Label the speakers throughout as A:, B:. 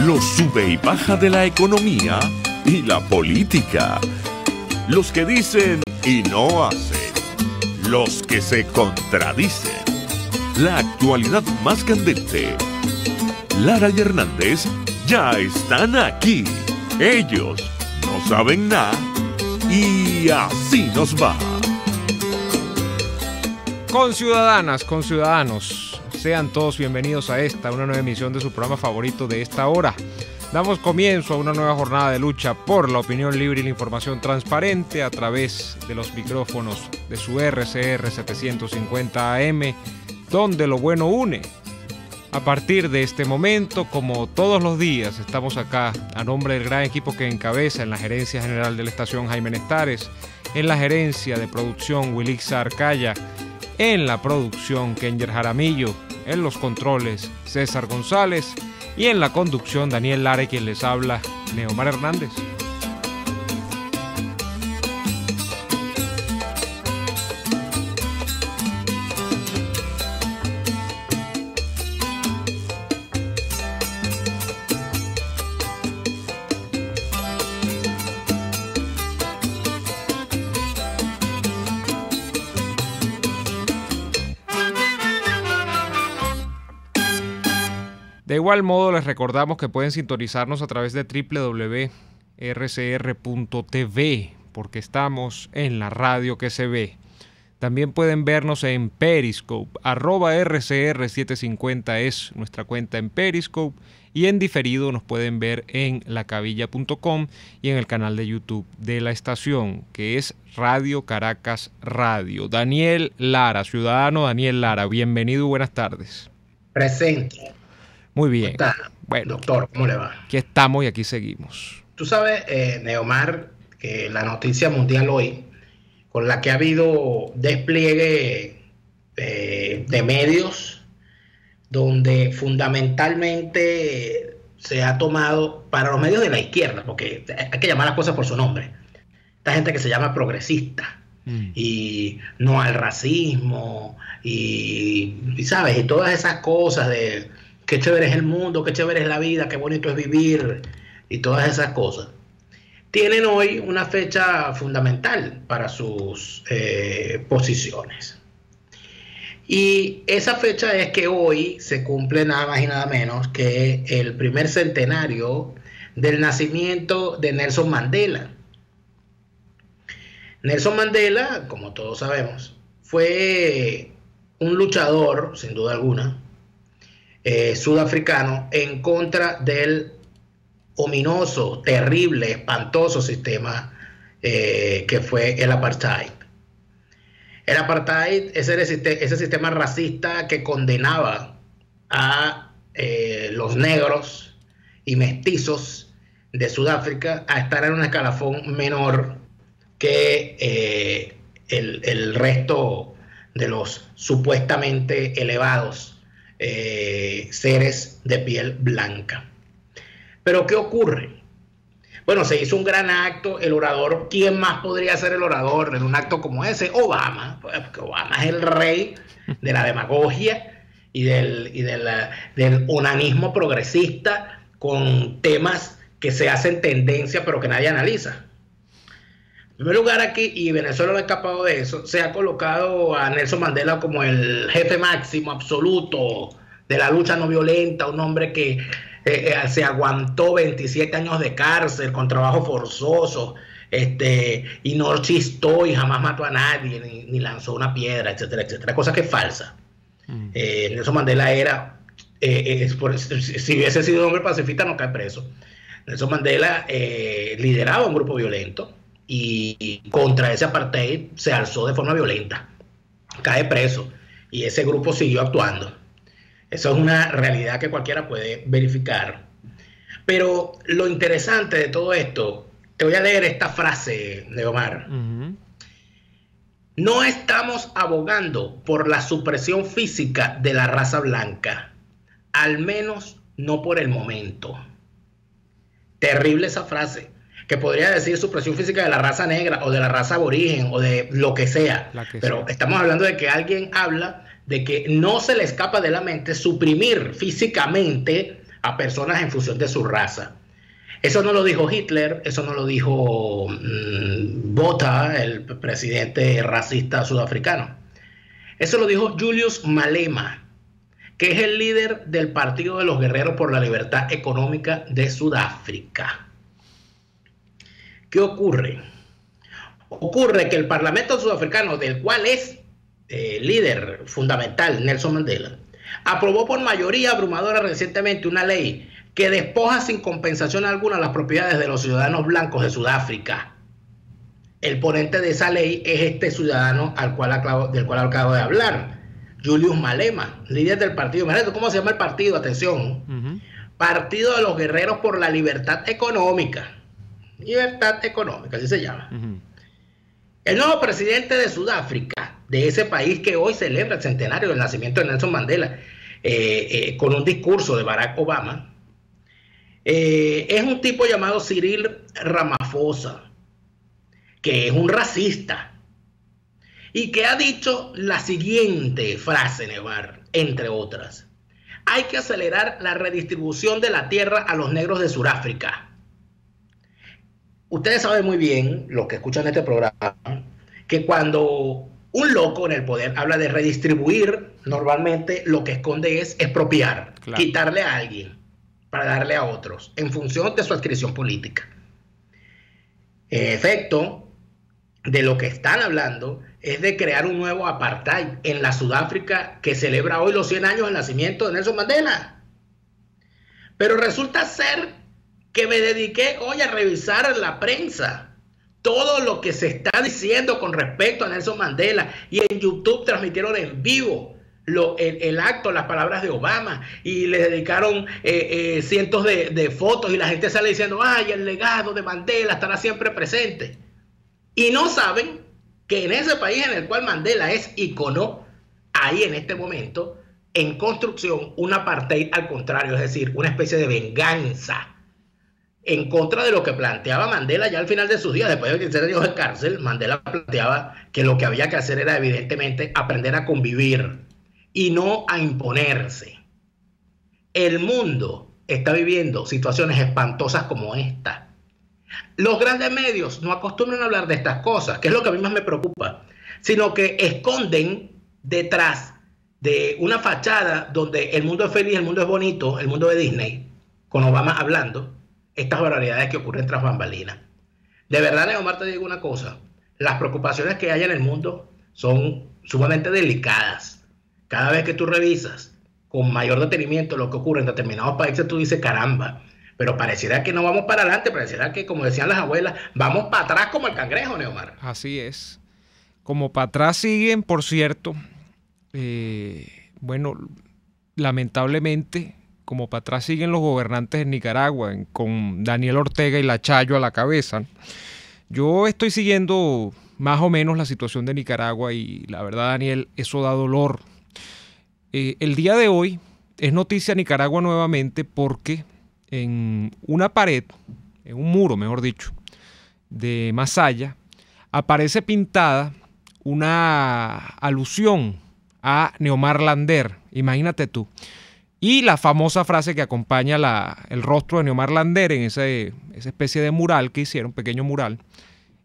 A: Los sube y baja de la economía y la política. Los que dicen y no hacen. Los que se contradicen. La actualidad más candente. Lara y Hernández ya están aquí. Ellos no saben nada y así nos va.
B: Conciudadanas, conciudadanos, sean todos bienvenidos a una nueva emisión de su programa favorito de esta hora. Damos comienzo a una nueva jornada de lucha por la opinión libre y la información transparente a través de los micrófonos de su RCR 750 AM, donde lo bueno une. A partir de este momento, como todos los días, estamos acá a nombre del gran equipo que encabeza en la gerencia general de la estación Jaime Nestares, en la gerencia de producción Wilixa Arcaya, en la producción Kenger Jaramillo, en los controles César González y en la conducción Daniel Lara, quien les habla, Neomar Hernández. De igual modo, les recordamos que pueden sintonizarnos a través de www.rcr.tv, porque estamos en la radio que se ve. También pueden vernos en Periscope, @RCR750 es nuestra cuenta en Periscope, y en diferido nos pueden ver en lacavilla.com y en el canal de YouTube de la estación, que es Radio Caracas Radio. Daniel Lara, ciudadano Daniel Lara, bienvenido y buenas tardes.
C: Presente.
B: Muy bien.
C: ¿Cómo está,
B: bueno,
C: doctor? ¿Cómo le va?
B: Aquí estamos y aquí seguimos.
C: Tú sabes, Neomar, que la noticia mundial hoy, con la que ha habido despliegue de medios, donde fundamentalmente se ha tomado, para los medios de la izquierda, porque hay que llamar las cosas por su nombre, esta gente que se llama progresista, y no al racismo, y ¿sabes? Y todas esas cosas de qué chévere es el mundo, qué chévere es la vida, qué bonito es vivir y todas esas cosas. Tienen hoy una fecha fundamental para sus posiciones. Y esa fecha es que hoy se cumple nada más y nada menos que el primer centenario del nacimiento de Nelson Mandela. Nelson Mandela, como todos sabemos, fue un luchador, sin duda alguna, sudafricano en contra del ominoso, terrible, espantoso sistema que fue el apartheid. El apartheid es ese sistema racista que condenaba a los negros y mestizos de Sudáfrica a estar en un escalafón menor que el resto de los supuestamente elevados seres de piel blanca. Pero ¿qué ocurre? Bueno, se hizo un gran acto, el orador, ¿quién más podría ser el orador en un acto como ese? Obama, porque Obama es el rey de la demagogia y del onanismo progresista con temas que se hacen tendencia pero que nadie analiza. En primer lugar, aquí, y Venezuela no ha escapado de eso, se ha colocado a Nelson Mandela como el jefe máximo absoluto de la lucha no violenta, un hombre que se aguantó 27 años de cárcel con trabajo forzoso, y no chistó y jamás mató a nadie, ni lanzó una piedra, etcétera, etcétera, cosa que es falsa. Nelson Mandela era, si hubiese sido un hombre pacifista no cae preso. Nelson Mandela lideraba un grupo violento, y contra ese apartheid se alzó de forma violenta, cae preso y ese grupo siguió actuando. Eso es una realidad que cualquiera puede verificar. Pero lo interesante de todo esto, te voy a leer esta frase, Neomar. No estamos abogando por la supresión física de la raza blanca, al menos no por el momento. Terrible esa frase, que podría decir supresión física de la raza negra o de la raza aborigen o de lo que sea. Pero estamos hablando de que alguien habla de que no se le escapa de la mente suprimir físicamente a personas en función de su raza. Eso no lo dijo Hitler, eso no lo dijo Botha, el presidente racista sudafricano. Eso lo dijo Julius Malema, que es el líder del Partido de los Guerreros por la Libertad Económica de Sudáfrica. ¿Qué ocurre? Ocurre que el Parlamento sudafricano, del cual es líder fundamental Nelson Mandela, aprobó por mayoría abrumadora recientemente una ley que despoja sin compensación alguna las propiedades de los ciudadanos blancos de Sudáfrica. El ponente de esa ley es este ciudadano del cual acabo de hablar, Julius Malema, líder del partido. ¿Cómo se llama el partido? Atención. Partido de los Guerreros por la Libertad Económica. Libertad Económica, así se llama. El nuevo presidente de Sudáfrica, de ese país que hoy celebra el centenario del nacimiento de Nelson Mandela, con un discurso de Barack Obama, es un tipo llamado Cyril Ramaphosa, que es un racista y que ha dicho la siguiente frase, Nevar, entre otras: hay que acelerar la redistribución de la tierra a los negros de Sudáfrica. Ustedes saben muy bien, los que escuchan este programa, que cuando un loco en el poder habla de redistribuir, normalmente lo que esconde es expropiar, claro, quitarle a alguien para darle a otros, en función de su adscripción política. En efecto, de lo que están hablando es de crear un nuevo apartheid en la Sudáfrica que celebra hoy los 100 años del nacimiento de Nelson Mandela. Pero resulta ser que me dediqué hoy a revisar la prensa, todo lo que se está diciendo con respecto a Nelson Mandela, y en YouTube transmitieron en vivo el acto, las palabras de Obama, y le dedicaron cientos de fotos, y la gente sale diciendo: ay, el legado de Mandela estará siempre presente. Y no saben que en ese país en el cual Mandela es ícono, hay en este momento en construcción un apartheid al contrario, es decir, una especie de venganza en contra de lo que planteaba Mandela ya al final de sus días. Después de 15 años de cárcel, Mandela planteaba que lo que había que hacer era evidentemente aprender a convivir y no a imponerse. El mundo está viviendo situaciones espantosas como esta. Los grandes medios no acostumbran a hablar de estas cosas, que es lo que a mí más me preocupa, sino que esconden detrás de una fachada donde el mundo es feliz, el mundo es bonito, el mundo de Disney, con Obama hablando, estas barbaridades que ocurren tras bambalinas. De verdad, Neomar, te digo una cosa: las preocupaciones que hay en el mundo son sumamente delicadas. Cada vez que tú revisas con mayor detenimiento lo que ocurre en determinados países, tú dices: caramba, pero pareciera que no vamos para adelante, pareciera que, como decían las abuelas, vamos para atrás como el cangrejo, Neomar.
B: Así es. Como para atrás siguen, por cierto, bueno, lamentablemente, como para atrás siguen los gobernantes en Nicaragua, con Daniel Ortega y la Chayo a la cabeza. Yo estoy siguiendo más o menos la situación de Nicaragua y la verdad, Daniel, eso da dolor. El día de hoy es noticia Nicaragua nuevamente porque en una pared, en un muro, mejor dicho, de Masaya, aparece pintada una alusión a Neomar Lander, imagínate tú. Y la famosa frase que acompaña el rostro de Neomar Lander en esa especie de mural que hicieron, pequeño mural,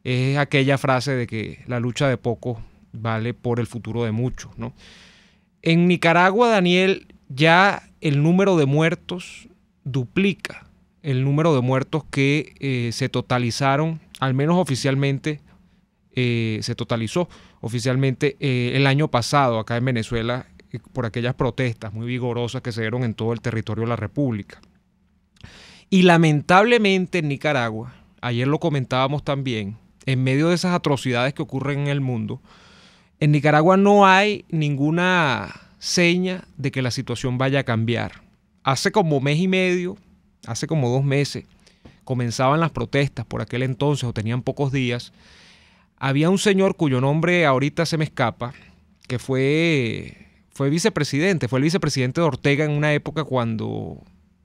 B: es aquella frase de que la lucha de pocos vale por el futuro de muchos, ¿no? En Nicaragua, Daniel, ya el número de muertos duplica el número de muertos que se totalizaron, al menos oficialmente, se totalizó oficialmente el año pasado acá en Venezuela por aquellas protestas muy vigorosas que se dieron en todo el territorio de la República. Y lamentablemente en Nicaragua, ayer lo comentábamos también, en medio de esas atrocidades que ocurren en el mundo, en Nicaragua no hay ninguna seña de que la situación vaya a cambiar. Hace como mes y medio, hace como 2 meses, comenzaban las protestas por aquel entonces, o tenían pocos días. Había un señor cuyo nombre ahorita se me escapa, que fue el vicepresidente de Ortega en una época cuando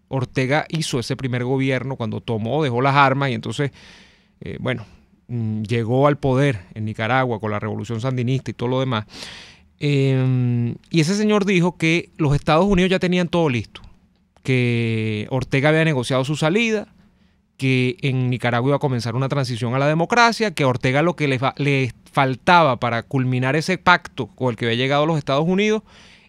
B: Ortega hizo ese primer gobierno, cuando dejó las armas y entonces, llegó al poder en Nicaragua con la revolución sandinista y todo lo demás. Y ese señor dijo que los Estados Unidos ya tenían todo listo, que Ortega había negociado su salida, que en Nicaragua iba a comenzar una transición a la democracia, que a Ortega lo que le faltaba para culminar ese pacto con el que había llegado a los Estados Unidos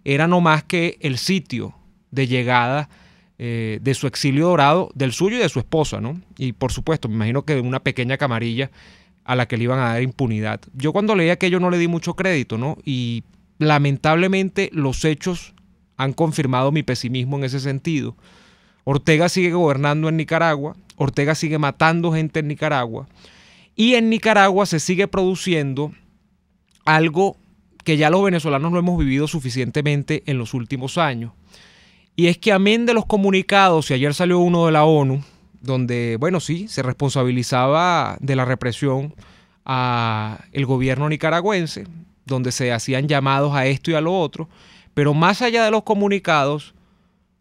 B: era no más que el sitio de llegada de su exilio dorado, del suyo y de su esposa, ¿no? Y por supuesto, me imagino que de una pequeña camarilla a la que le iban a dar impunidad. Yo cuando leí aquello no le di mucho crédito, ¿no? Y lamentablemente los hechos han confirmado mi pesimismo en ese sentido. Ortega sigue gobernando en Nicaragua, Ortega sigue matando gente en Nicaragua, y en Nicaragua se sigue produciendo algo que ya los venezolanos lo hemos vivido suficientemente en los últimos años. Y es que amén de los comunicados, y ayer salió uno de la ONU, donde, bueno, sí, se responsabilizaba de la represión al gobierno nicaragüense, donde se hacían llamados a esto y a lo otro, pero más allá de los comunicados,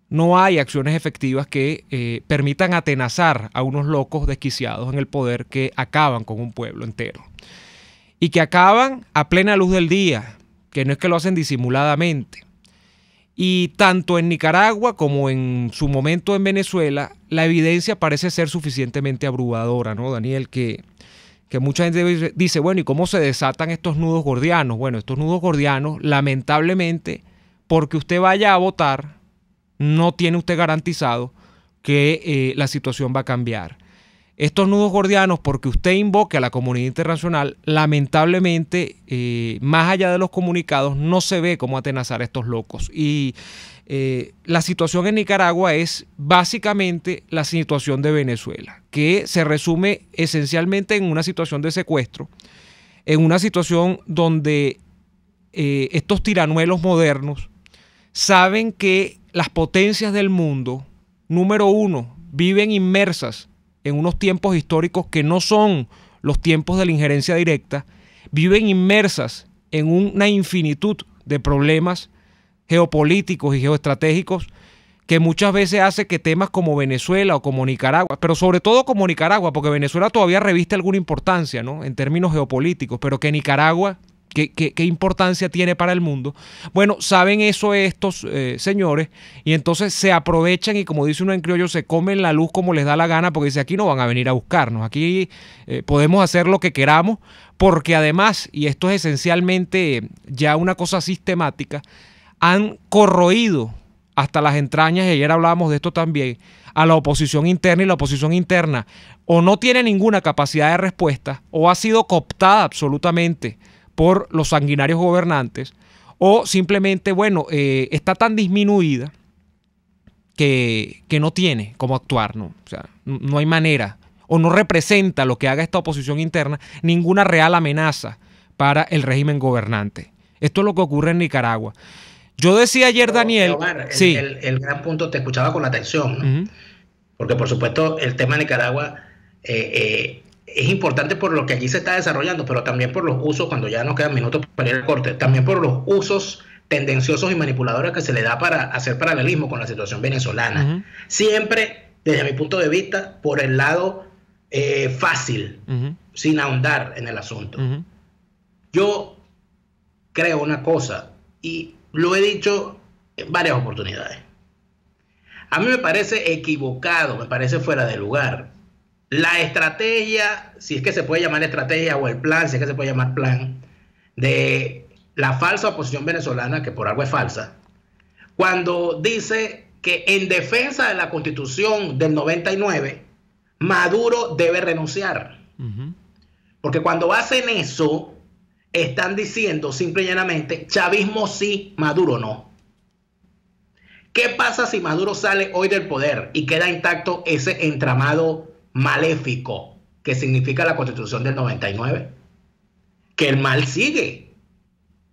B: no hay acciones efectivas que permitan atenazar a unos locos desquiciados en el poder que acaban con un pueblo entero. Y que acaban a plena luz del día, que no es que lo hacen disimuladamente. Y tanto en Nicaragua como en su momento en Venezuela, la evidencia parece ser suficientemente abrumadora, ¿no, Daniel? Que mucha gente dice, bueno, ¿y cómo se desatan estos nudos gordianos? Bueno, estos nudos gordianos, lamentablemente, porque usted vaya a votar, no tiene usted garantizado que la situación va a cambiar. Estos nudos gordianos, porque usted invoque a la comunidad internacional, lamentablemente, más allá de los comunicados, no se ve cómo atenazar a estos locos. Y la situación en Nicaragua es básicamente la situación de Venezuela, que se resume esencialmente en una situación de secuestro, en una situación donde estos tiranuelos modernos saben que las potencias del mundo, número uno, viven inmersas en unos tiempos históricos que no son los tiempos de la injerencia directa, viven inmersas en una infinitud de problemas geopolíticos y geoestratégicos que muchas veces hace que temas como Venezuela o como Nicaragua, pero sobre todo como Nicaragua, porque Venezuela todavía reviste alguna importancia, ¿no?, en términos geopolíticos, pero que Nicaragua, ¿qué importancia tiene para el mundo? Bueno, saben eso estos señores, y entonces se aprovechan y, como dice uno en criollo, se comen la luz como les da la gana, porque dice, aquí no van a venir a buscarnos, aquí podemos hacer lo que queramos, porque además, y esto es esencialmente ya una cosa sistemática, han corroído hasta las entrañas, y ayer hablábamos de esto también, a la oposición interna, y la oposición interna o no tiene ninguna capacidad de respuesta, o ha sido cooptada absolutamente por los sanguinarios gobernantes, o simplemente, bueno, está tan disminuida que no tiene cómo actuar, ¿no? O sea, no hay manera, o no representa lo que haga esta oposición interna ninguna real amenaza para el régimen gobernante. Esto es lo que ocurre en Nicaragua. Yo decía ayer, Daniel...
C: Omar,
B: sí.
C: El gran punto, te escuchaba con atención, ¿no? Porque por supuesto el tema de Nicaragua es importante por lo que allí se está desarrollando, pero también por los usos, cuando ya nos quedan minutos para ir al corte, también por los usos tendenciosos y manipuladores que se le da para hacer paralelismo con la situación venezolana. Siempre, desde mi punto de vista, por el lado fácil, sin ahondar en el asunto. Yo creo una cosa, y lo he dicho en varias oportunidades. A mí me parece equivocado, me parece fuera de lugar la estrategia, si es que se puede llamar estrategia, o el plan, si es que se puede llamar plan, de la falsa oposición venezolana, que por algo es falsa, cuando dice que en defensa de la Constitución del 99, Maduro debe renunciar. Porque cuando hacen eso, están diciendo simple y llanamente, chavismo sí, Maduro no. ¿Qué pasa si Maduro sale hoy del poder y queda intacto ese entramado maléfico que significa la Constitución del 99? Que el mal sigue.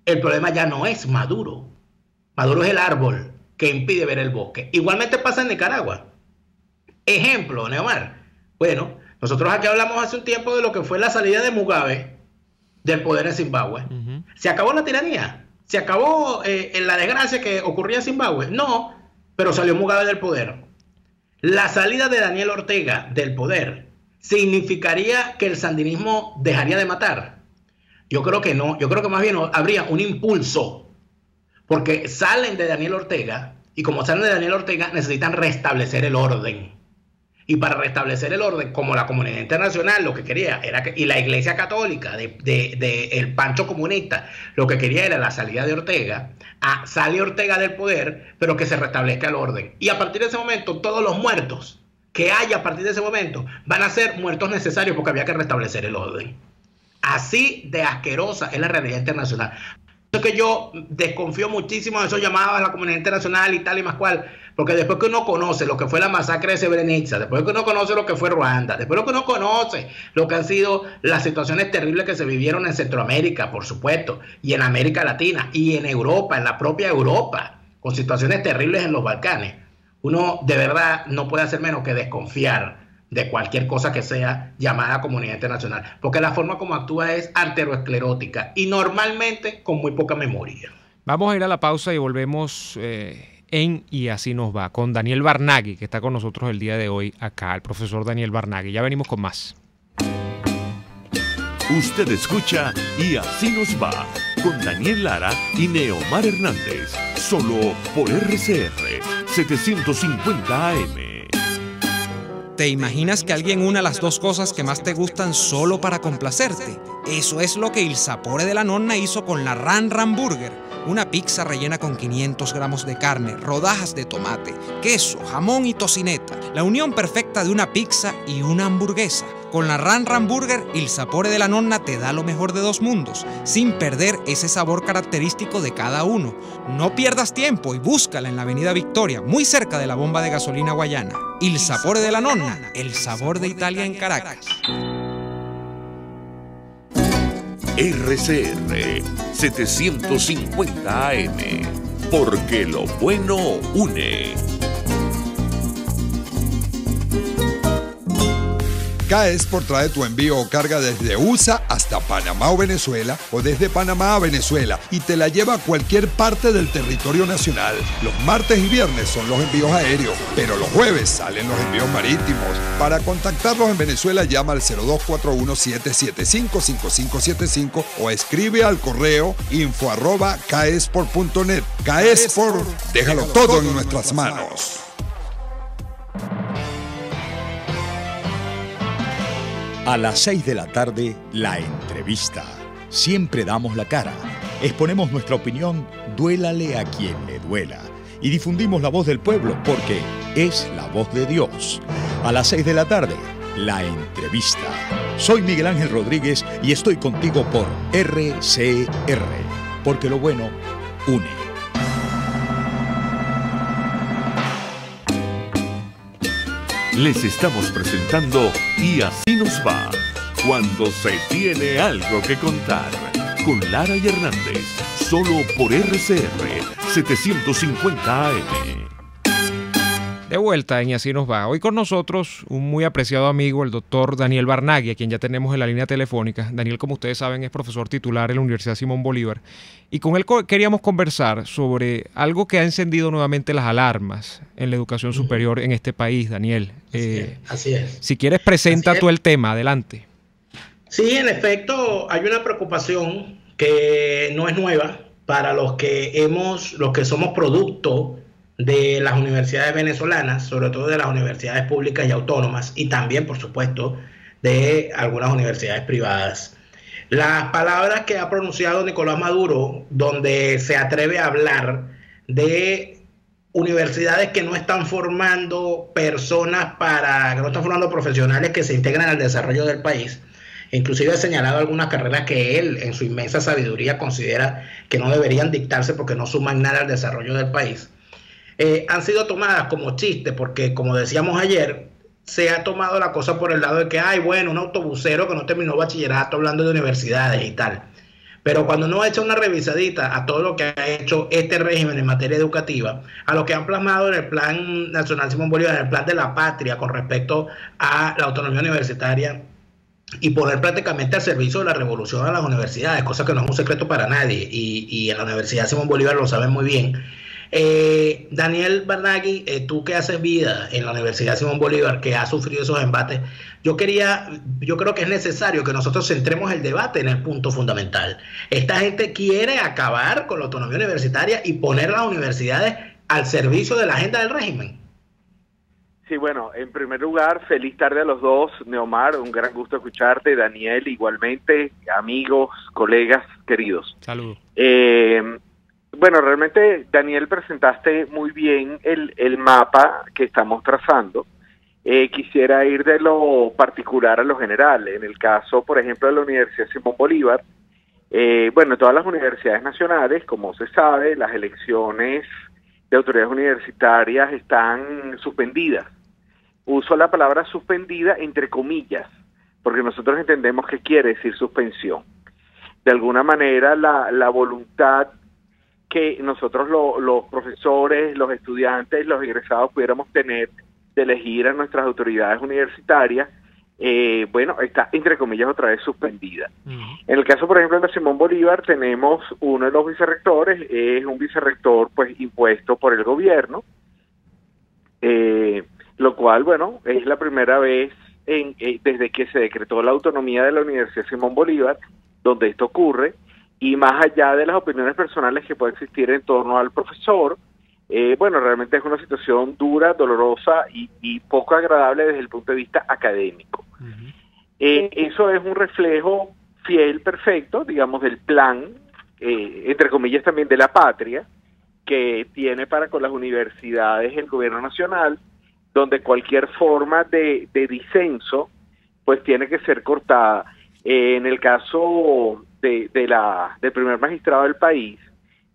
C: El problema ya no es Maduro. Maduro es el árbol que impide ver el bosque. Igualmente pasa en Nicaragua. Ejemplo, Neomar. Bueno, nosotros aquí hablamos hace un tiempo de lo que fue la salida de Mugabe del poder en Zimbabue. ¿Se acabó la tiranía? ¿Se acabó la desgracia que ocurría en Zimbabue? No, pero salió Mugabe del poder. La salida de Daniel Ortega del poder ¿significaría que el sandinismo dejaría de matar? Yo creo que no. Yo creo que más bien habría un impulso, porque salen de Daniel Ortega Y como salen de Daniel Ortega, necesitan restablecer el orden. Y para restablecer el orden, como la comunidad internacional lo que quería era y la Iglesia Católica de el Pancho comunista lo que quería era la salida de Ortega, sale Ortega del poder, pero que se restablezca el orden. Y a partir de ese momento, todos los muertos que haya a partir de ese momento van a ser muertos necesarios porque había que restablecer el orden. Así de asquerosa es la realidad internacional. Por eso que yo desconfío muchísimo de esos llamados a la comunidad internacional y tal y más cual, porque después que uno conoce lo que fue la masacre de Srebrenica, después que uno conoce lo que fue Ruanda, después que uno conoce lo que han sido las situaciones terribles que se vivieron en Centroamérica, por supuesto, y en América Latina, y en Europa, en la propia Europa, con situaciones terribles en los Balcanes, uno de verdad no puede hacer menos que desconfiar de cualquier cosa que sea llamada comunidad internacional, porque la forma como actúa es arteriosclerótica y normalmente con muy poca memoria.
B: Vamos a ir a la pausa y volvemos Y Así Nos Va, con Daniel Barnaghi, que está con nosotros el día de hoy acá, el profesor Daniel Barnaghi. Ya venimos con más.
A: Usted escucha Y Así Nos Va, con Daniel Lara y Neomar Hernández, solo por RCR 750 AM.
D: ¿Te imaginas que alguien una las dos cosas que más te gustan solo para complacerte? Eso es lo que Il Sapore della Nonna hizo con la Ran Ran Burger. Una pizza rellena con 500 gramos de carne, rodajas de tomate, queso, jamón y tocineta. La unión perfecta de una pizza y una hamburguesa. Con la Ran Ran Burger, Il Sapore della Nonna te da lo mejor de dos mundos, sin perder ese sabor característico de cada uno. No pierdas tiempo y búscala en la Avenida Victoria, muy cerca de la bomba de gasolina Guayana. Il Sapore della Nonna, el sabor de Italia en Caracas.
A: RCR 750 AM, porque lo bueno une.
E: K-Export trae tu envío o carga desde USA hasta Panamá o Venezuela, o desde Panamá a Venezuela, y te la lleva a cualquier parte del territorio nacional. Los martes y viernes son los envíos aéreos, pero los jueves salen los envíos marítimos. Para contactarlos en Venezuela, llama al 0241-775-5575 o escribe al correo info@kexport.net. K-Export, déjalo todo en nuestras manos.
F: A las 6 de la tarde, la entrevista. Siempre damos la cara. Exponemos nuestra opinión, duélale a quien le duela. Y difundimos la voz del pueblo porque es la voz de Dios. A las 6 de la tarde, la entrevista. Soy Miguel Ángel Rodríguez y estoy contigo por RCR. Porque lo bueno une.
A: Les estamos presentando Y Así Nos Va, cuando se tiene algo que contar, con Lara y Hernández, solo por RCR 750 AM.
B: De vuelta en Y Así Nos Va. Hoy con nosotros un muy apreciado amigo, el doctor Daniel Barnaghi, a quien ya tenemos en la línea telefónica. Daniel, como ustedes saben, es profesor titular en la Universidad Simón Bolívar. Y con él queríamos conversar sobre algo que ha encendido nuevamente las alarmas en la educación superior en este país, Daniel.
C: Así es.
B: Si quieres, presenta tú el tema. Adelante.
C: Sí, en efecto, hay una preocupación que no es nueva para los que somos producto de las universidades venezolanas, sobre todo de las universidades públicas y autónomas, y también, por supuesto, de algunas universidades privadas. Las palabras que ha pronunciado Nicolás Maduro, donde se atreve a hablar de universidades que no están formando personas que no están formando profesionales que se integran al desarrollo del país. Inclusive ha señalado algunas carreras que él, en su inmensa sabiduría, considera que no deberían dictarse porque no suman nada al desarrollo del país. Han sido tomadas como chiste porque, como decíamos ayer, se ha tomado la cosa por el lado de que, un autobusero que no terminó bachillerato hablando de universidades y tal. Pero cuando uno echa una revisadita a todo lo que ha hecho este régimen en materia educativa, a lo que han plasmado en el Plan Nacional Simón Bolívar, en el Plan de la Patria con respecto a la autonomía universitaria y poner prácticamente al servicio de la revolución a las universidades, cosa que no es un secreto para nadie, y en la Universidad Simón Bolívar lo saben muy bien. Daniel Barnaghi, tú que haces vida en la Universidad Simón Bolívar, que ha sufrido esos embates, yo creo que es necesario que nosotros centremos el debate en el punto fundamental. Esta gente quiere acabar con la autonomía universitaria y poner las universidades al servicio de la agenda del régimen.
G: Sí, bueno, en primer lugar, feliz tarde a los dos, Neomar, un gran gusto escucharte, Daniel, igualmente, amigos, colegas, queridos.
B: Saludos.
G: Bueno, realmente, Daniel, presentaste muy bien el mapa que estamos trazando. Quisiera ir de lo particular a lo general. En el caso, por ejemplo, de la Universidad Simón Bolívar, bueno, todas las universidades nacionales, como se sabe, las elecciones de autoridades universitarias están suspendidas. Uso la palabra suspendida entre comillas, porque nosotros entendemos qué quiere decir suspensión. De alguna manera, la voluntad que nosotros los profesores, los estudiantes, los egresados pudiéramos tener de elegir a nuestras autoridades universitarias, bueno, está entre comillas otra vez suspendida. En el caso, por ejemplo, de Simón Bolívar, tenemos uno de los vicerrectores, es un vicerrector pues impuesto por el gobierno, lo cual, bueno, es la primera vez desde que se decretó la autonomía de la Universidad Simón Bolívar, donde esto ocurre, y más allá de las opiniones personales que pueden existir en torno al profesor, bueno, realmente es una situación dura, dolorosa y poco agradable desde el punto de vista académico. Eso es un reflejo fiel, perfecto, digamos, del plan, entre comillas también de la patria, que tiene para con las universidades el gobierno nacional, donde cualquier forma de disenso, pues tiene que ser cortada. En el caso del primer magistrado del país,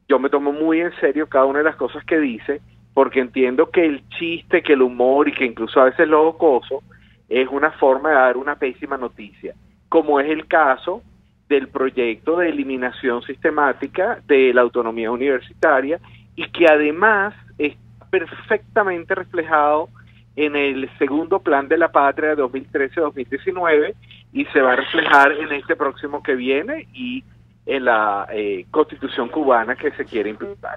G: yo me tomo muy en serio cada una de las cosas que dice, porque entiendo que el chiste, que el humor y que incluso a veces lo jocoso es una forma de dar una pésima noticia, como es el caso del proyecto de eliminación sistemática de la autonomía universitaria y que además está perfectamente reflejado en el segundo plan de la patria de 2013-2019 y se va a reflejar en este próximo que viene y en la Constitución cubana que se quiere implementar.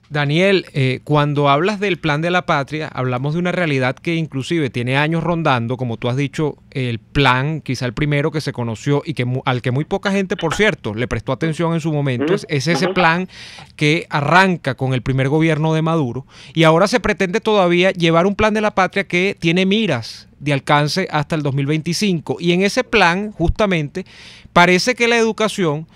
B: Daniel, cuando hablas del plan de la patria, hablamos de una realidad que inclusive tiene años rondando, como tú has dicho, el plan, quizá el primero que se conoció y que al que muy poca gente, por cierto, le prestó atención en su momento, es ese plan que arranca con el primer gobierno de Maduro y ahora se pretende todavía llevar un plan de la patria que tiene miras de alcance hasta el 2025 y en ese plan justamente parece que la educación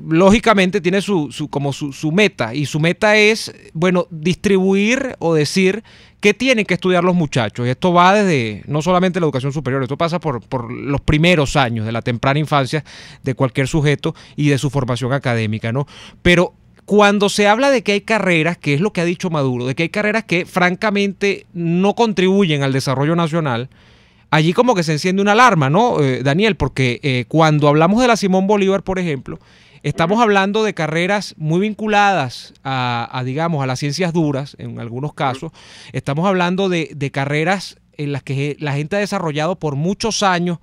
B: lógicamente tiene su meta y su meta es, bueno, distribuir o decir qué tienen que estudiar los muchachos y esto va desde no solamente la educación superior, esto pasa por los primeros años de la temprana infancia de cualquier sujeto y de su formación académica, ¿no? Pero cuando se habla de que hay carreras, que es lo que ha dicho Maduro, de que hay carreras que francamente no contribuyen al desarrollo nacional, allí como que se enciende una alarma, ¿no, Daniel? Porque cuando hablamos de la Simón Bolívar, por ejemplo, estamos hablando de carreras muy vinculadas digamos, a las ciencias duras, en algunos casos. Estamos hablando de carreras en las que la gente ha desarrollado por muchos años,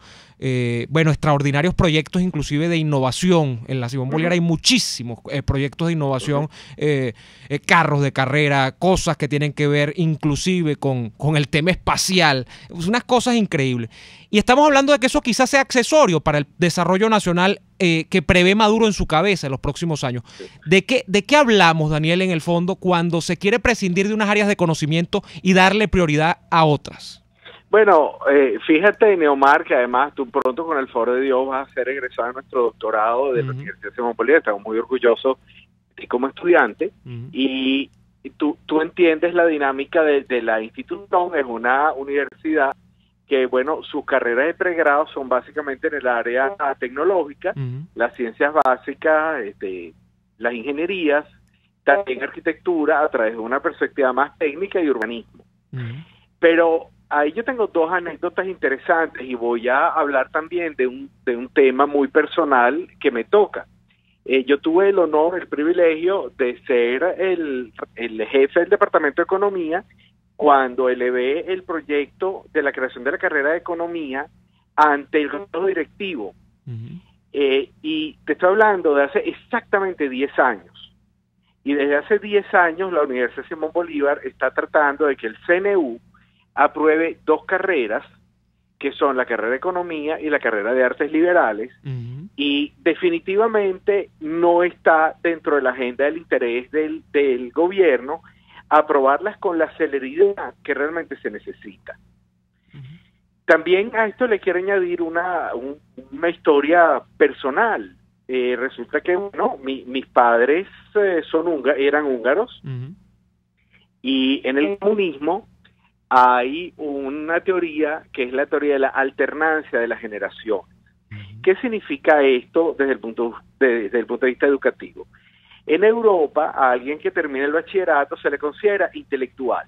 B: bueno, extraordinarios proyectos inclusive de innovación. En la Simón Bolívar hay muchísimos proyectos de innovación, carros de carrera, cosas que tienen que ver inclusive con el tema espacial, unas cosas increíbles. Y estamos hablando de que eso quizás sea accesorio para el desarrollo nacional que prevé Maduro en su cabeza en los próximos años. ¿De qué hablamos, Daniel, en el fondo, cuando se quiere prescindir de unas áreas de conocimiento y darle prioridad a otras?
G: Bueno, fíjate, Neomar, que además tú pronto con el favor de Dios vas a ser egresado de nuestro doctorado de la Universidad Simón Bolívar. Estamos muy orgullosos de ti como estudiante y tú entiendes la dinámica de la institución. Es una universidad que, bueno, sus carreras de pregrado son básicamente en el área tecnológica, las ciencias básicas, las ingenierías, también arquitectura a través de una perspectiva más técnica y urbanismo. Pero ahí yo tengo dos anécdotas interesantes y voy a hablar también de un tema muy personal que me toca. Yo tuve el honor, el privilegio de ser el jefe del Departamento de Economía cuando elevé el proyecto de la creación de la carrera de Economía ante el consejo directivo. Y te estoy hablando de hace exactamente 10 años. Y desde hace 10 años la Universidad Simón Bolívar está tratando de que el CNU apruebe dos carreras, que son la carrera de Economía y la carrera de Artes Liberales, Y definitivamente no está dentro de la agenda del interés del gobierno aprobarlas con la celeridad que realmente se necesita. También a esto le quiero añadir una historia personal. Resulta que mis padres eran húngaros, y en el comunismo hay una teoría que es la teoría de la alternancia de la generación. ¿Qué significa esto desde el punto de vista educativo? En Europa, a alguien que termina el bachillerato se le considera intelectual.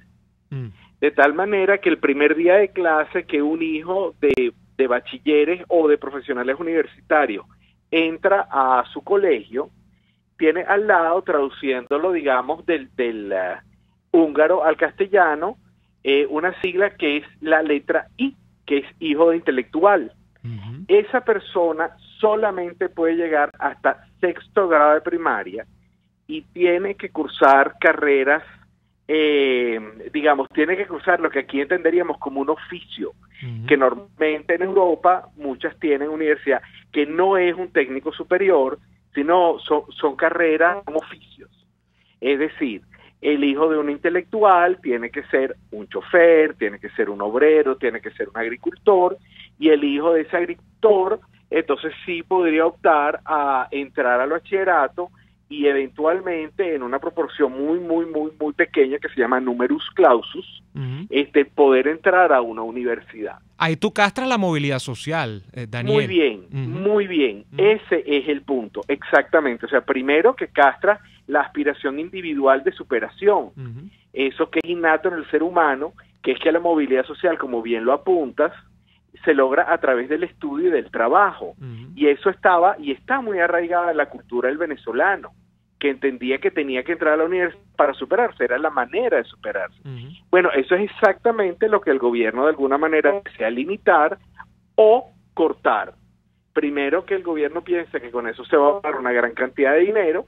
G: De tal manera que el primer día de clase que un hijo de bachilleres o de profesionales universitarios entra a su colegio, tiene al lado, traduciéndolo, digamos, del húngaro al castellano, una sigla que es la letra I, que es hijo de intelectual. Esa persona solamente puede llegar hasta 6º grado de primaria y tiene que cursar carreras, tiene que cursar lo que aquí entenderíamos como un oficio, que normalmente en Europa muchas tienen universidad, que no es un técnico superior, sino son carreras como oficios. Es decir, el hijo de un intelectual tiene que ser un chofer, tiene que ser un obrero, tiene que ser un agricultor, y el hijo de ese agricultor entonces sí podría optar a entrar al bachillerato y eventualmente en una proporción muy pequeña que se llama numerus clausus, poder entrar a una universidad.
B: Ahí tú castras la movilidad social, Daniel.
G: Muy bien. Ese es el punto, exactamente. O sea, primero que castra la aspiración individual de superación. Eso que es innato en el ser humano, que es que la movilidad social, como bien lo apuntas, se logra a través del estudio y del trabajo. Y eso estaba y está muy arraigada en la cultura del venezolano, que entendía que tenía que entrar a la universidad para superarse, era la manera de superarse. Bueno, eso es exactamente lo que el gobierno de alguna manera desea limitar o cortar. Primero, que el gobierno piensa que con eso se va a dar una gran cantidad de dinero,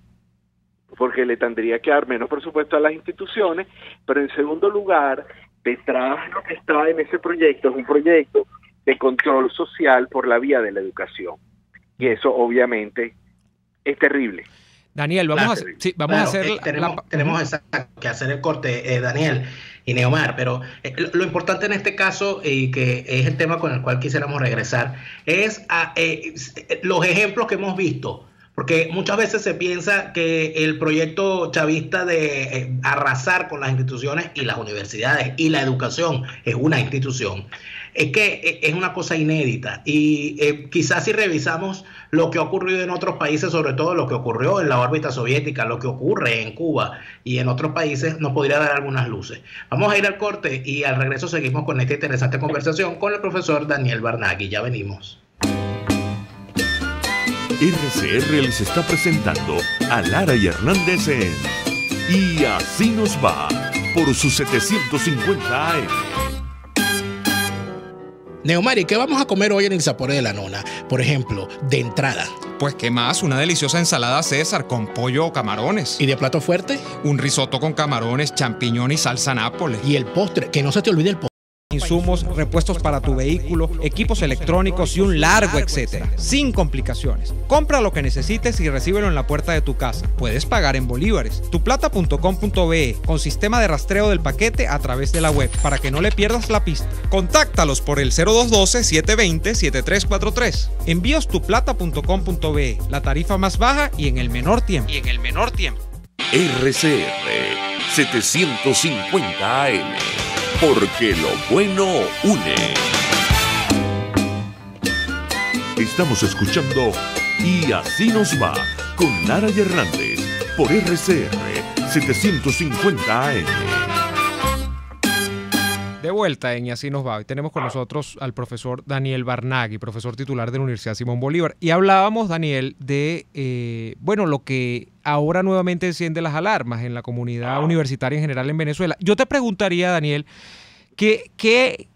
G: porque le tendría que dar menos presupuesto a las instituciones, pero en segundo lugar, detrás de lo que está en ese proyecto es un proyecto de control social por la vía de la educación. Y eso obviamente es terrible.
B: Daniel, vamos a hacer...
C: Tenemos que hacer el corte, Daniel y Neomar, pero lo importante en este caso, y que es el tema con el cual quisiéramos regresar, es los ejemplos que hemos visto. Porque muchas veces se piensa que el proyecto chavista de arrasar con las instituciones y las universidades y la educación es una institución. Es que es una cosa inédita y quizás si revisamos lo que ha ocurrido en otros países, sobre todo lo que ocurrió en la órbita soviética, lo que ocurre en Cuba y en otros países, nos podría dar algunas luces. Vamos a ir al corte y al regreso seguimos con esta interesante conversación con el profesor Daniel Barnaghi. Ya venimos.
A: RCR les está presentando a Lara y Hernández en Y Así Nos Va por sus 750 AM.
C: Neomari, ¿qué vamos a comer hoy en el Sapore de la Nona? Por ejemplo, de entrada.
D: Pues qué más, una deliciosa ensalada César con pollo o camarones.
C: ¿Y de plato fuerte?
D: Un risotto con camarones, champiñón y salsa nápoles.
C: Y el postre, que no se te olvide el postre.
D: Insumos, repuestos para tu vehículo, equipos electrónicos y un largo etcétera, sin complicaciones. Compra lo que necesites y recíbelo en la puerta de tu casa. Puedes pagar en bolívares. Tuplata.com.be con sistema de rastreo del paquete a través de la web para que no le pierdas la pista. Contáctalos por el 0212-720-7343. Envíos tuplata.com.be, la tarifa más baja y en el menor tiempo.
A: RCR 750 AM. Porque lo bueno une. Estamos escuchando Y Así Nos Va con Lara y Hernández por RCR 750 AM.
B: De vuelta en Y Así Nos Va. Hoy tenemos con nosotros al profesor Daniel Barnaghi, profesor titular de la Universidad Simón Bolívar. Y hablábamos, Daniel, de lo que ahora nuevamente enciende las alarmas en la comunidad universitaria en general en Venezuela. Yo te preguntaría, Daniel, ¿qué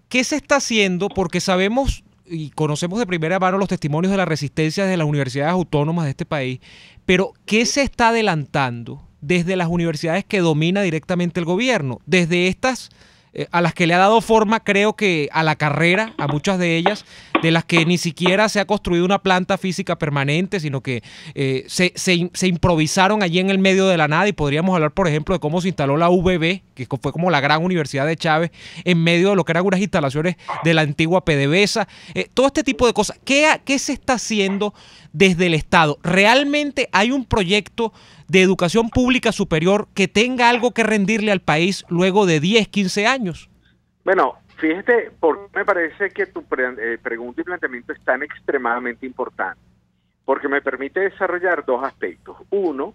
B: se está haciendo? Porque sabemos y conocemos de primera mano los testimonios de la resistencia de las universidades autónomas de este país, pero ¿qué se está adelantando desde las universidades que domina directamente el gobierno? Desde estas a las que le ha dado forma, creo que a la carrera, a muchas de ellas, de las que ni siquiera se ha construido una planta física permanente, sino que se improvisaron allí en el medio de la nada. Y podríamos hablar, por ejemplo, de cómo se instaló la UBB, que fue como la gran universidad de Chávez, en medio de lo que eran unas instalaciones de la antigua PDVSA. Todo este tipo de cosas. ¿Qué se está haciendo desde el Estado? ¿Realmente hay un proyecto de educación pública superior que tenga algo que rendirle al país luego de 10, 15 años?
G: Bueno, fíjate, porque me parece que tu pregunta y planteamiento es tan extremadamente importante, porque me permite desarrollar dos aspectos. Uno,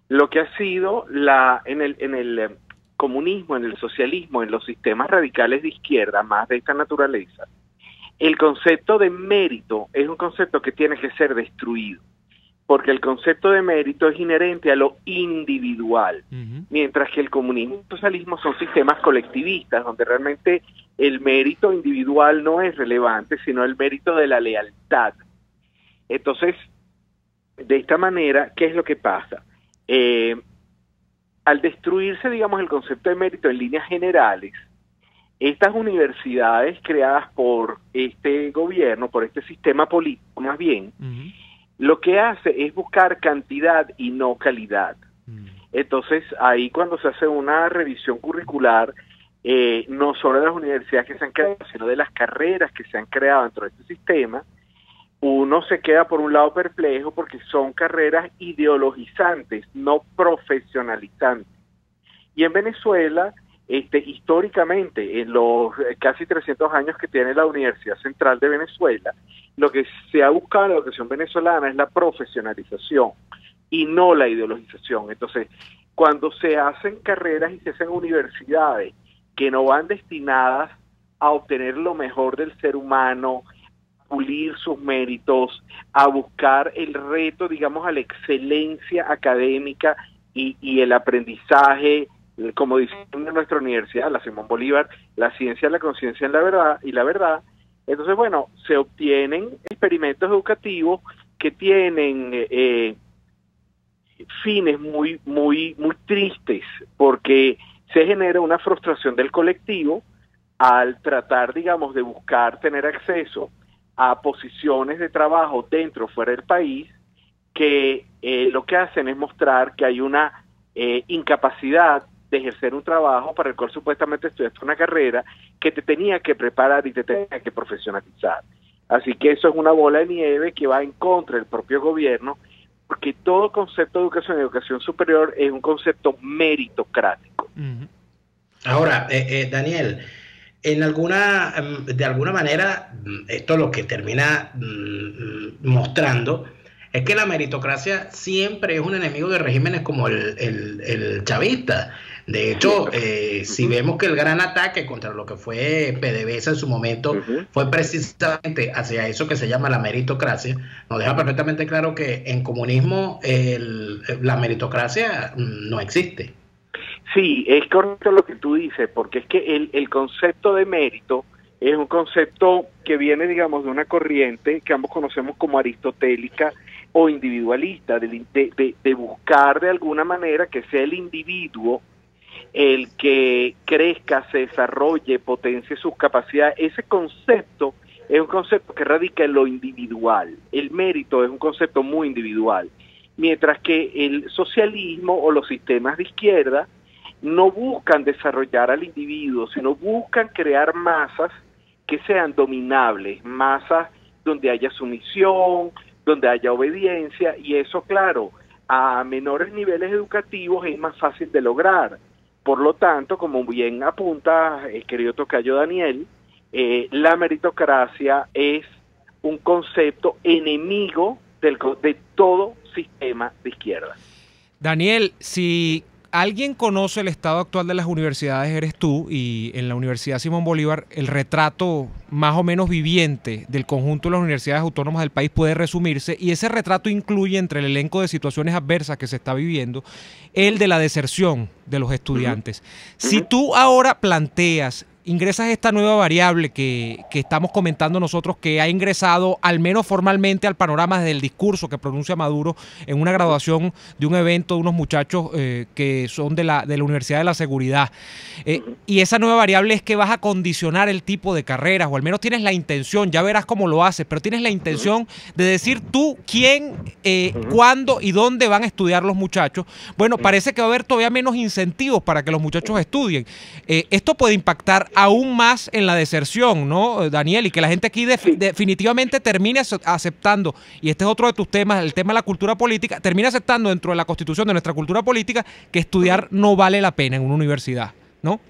G: lo que ha sido en el comunismo, en el socialismo, en los sistemas radicales de izquierda, más de esta naturaleza, el concepto de mérito es un concepto que tiene que ser destruido, porque el concepto de mérito es inherente a lo individual, mientras que el comunismo y el socialismo son sistemas colectivistas, donde realmente el mérito individual no es relevante, sino el mérito de la lealtad. Entonces, de esta manera, ¿qué es lo que pasa? Al destruirse, digamos, el concepto de mérito en líneas generales, estas universidades creadas por este gobierno, por este sistema político más bien, lo que hace es buscar cantidad y no calidad. Entonces, ahí cuando se hace una revisión curricular, no solo de las universidades que se han creado, sino de las carreras que se han creado dentro de este sistema, uno se queda por un lado perplejo porque son carreras ideologizantes, no profesionalizantes. Y en Venezuela, históricamente, en los casi 300 años que tiene la Universidad Central de Venezuela, lo que se ha buscado en la educación venezolana es la profesionalización y no la ideologización. Entonces, cuando se hacen carreras y se hacen universidades que no van destinadas a obtener lo mejor del ser humano, pulir sus méritos, a buscar el reto, digamos, a la excelencia académica y el aprendizaje, como dice en nuestra universidad, la Simón Bolívar, la ciencia, la conciencia en la verdad y la verdad. Entonces, bueno, se obtienen experimentos educativos que tienen fines muy tristes, porque se genera una frustración del colectivo al tratar, digamos, de buscar tener acceso a posiciones de trabajo dentro o fuera del país, que lo que hacen es mostrar que hay una incapacidad de ejercer un trabajo para el cual supuestamente estudiaste una carrera que te tenía que preparar y te tenía que profesionalizar. Así que eso es una bola de nieve que va en contra del propio gobierno, porque todo concepto de educación superior es un concepto meritocrático.
C: Ahora, Daniel, de alguna manera, esto lo que termina mostrando es que la meritocracia siempre es un enemigo de regímenes como el chavista. De hecho, si vemos que el gran ataque contra lo que fue PDVSA en su momento fue precisamente hacia eso que se llama la meritocracia, nos deja perfectamente claro que en comunismo la meritocracia no existe.
G: Sí, es correcto lo que tú dices, porque es que el concepto de mérito es un concepto que viene, digamos, de una corriente que ambos conocemos como aristotélica o individualista, de buscar de alguna manera que sea el individuo el que crezca, se desarrolle, potencie sus capacidades. Ese concepto es un concepto que radica en lo individual. El mérito es un concepto muy individual, mientras que el socialismo o los sistemas de izquierda no buscan desarrollar al individuo, sino buscan crear masas que sean dominables, masas donde haya sumisión, donde haya obediencia, y eso, claro, a menores niveles educativos es más fácil de lograr. Por lo tanto, como bien apunta querido tocayo Daniel, la meritocracia es un concepto enemigo de todo sistema de izquierda.
B: Daniel, si alguien conoce el estado actual de las universidades, eres tú, y en la Universidad Simón Bolívar el retrato más o menos viviente del conjunto de las universidades autónomas del país puede resumirse, y ese retrato incluye, entre el elenco de situaciones adversas que se está viviendo, el de la deserción de los estudiantes. Si tú ahora planteas
D: ingresas esta nueva variable que estamos comentando nosotros, que ha ingresado al menos formalmente al panorama desde el discurso que pronuncia Maduro en una graduación de un evento de unos muchachos que son de la Universidad de la Seguridad. Y esa nueva variable es que vas a condicionar el tipo de carreras, o al menos tienes la intención, ya verás cómo lo haces, pero tienes la intención de decir tú quién, cuándo y dónde van a estudiar los muchachos. Bueno, parece que va a haber todavía menos incentivos para que los muchachos estudien. Esto puede impactar aún más en la deserción, ¿no, Daniel? Y que la gente aquí definitivamente termine aceptando, y este es otro de tus temas, el tema de la cultura política, termina aceptando dentro de la constitución de nuestra cultura política que estudiar no vale la pena en una universidad, ¿no?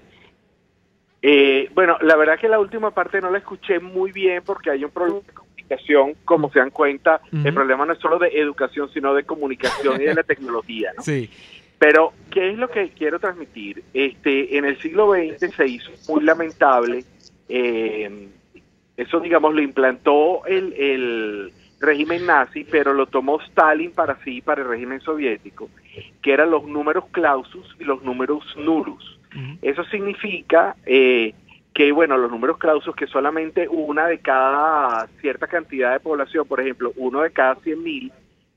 G: Bueno, la verdad que la última parte no la escuché muy bien porque hay un problema de comunicación, como se dan cuenta. El problema no es solo de educación, sino de comunicación y de la tecnología, ¿no? Sí. Pero, ¿qué es lo que quiero transmitir? En el siglo XX se hizo muy lamentable, eso digamos lo implantó el régimen nazi, pero lo tomó Stalin para el régimen soviético, que eran los números clausus y los números nullus. Eso significa que, bueno, los números clausus, que solamente una de cada cierta cantidad de población, por ejemplo, uno de cada 100.000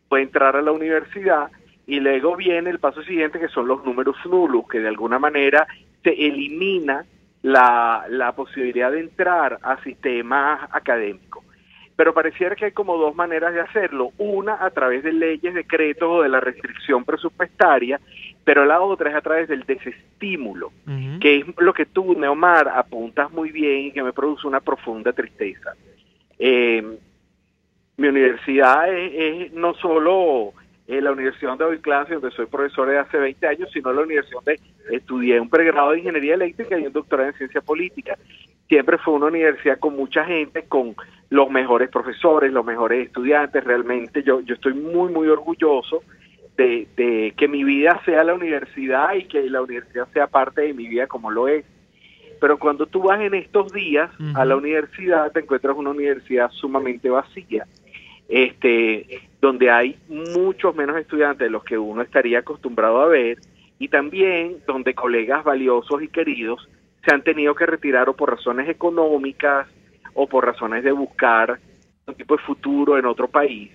G: puede entrar a la universidad, y luego viene el paso siguiente, que son los números nulos, que de alguna manera se elimina la posibilidad de entrar a sistemas académicos. Pero pareciera que hay como dos maneras de hacerlo. Una, a través de leyes, decretos o de la restricción presupuestaria, pero la otra es a través del desestímulo, que es lo que tú, Neomar, apuntas muy bien y que me produce una profunda tristeza. Mi universidad es no solo la universidad donde doy clases, donde soy profesor de hace 20 años, sino la universidad donde estudié un pregrado de ingeniería eléctrica y un doctorado en ciencia política. Siempre fue una universidad con mucha gente, con los mejores profesores, los mejores estudiantes. Realmente yo estoy muy, muy orgulloso de que mi vida sea la universidad y que la universidad sea parte de mi vida como lo es. Pero cuando tú vas en estos días a la universidad, te encuentras una universidad sumamente vacía, donde hay muchos menos estudiantes de los que uno estaría acostumbrado a ver, y también donde colegas valiosos y queridos se han tenido que retirar o por razones económicas o por razones de buscar un tipo de futuro en otro país.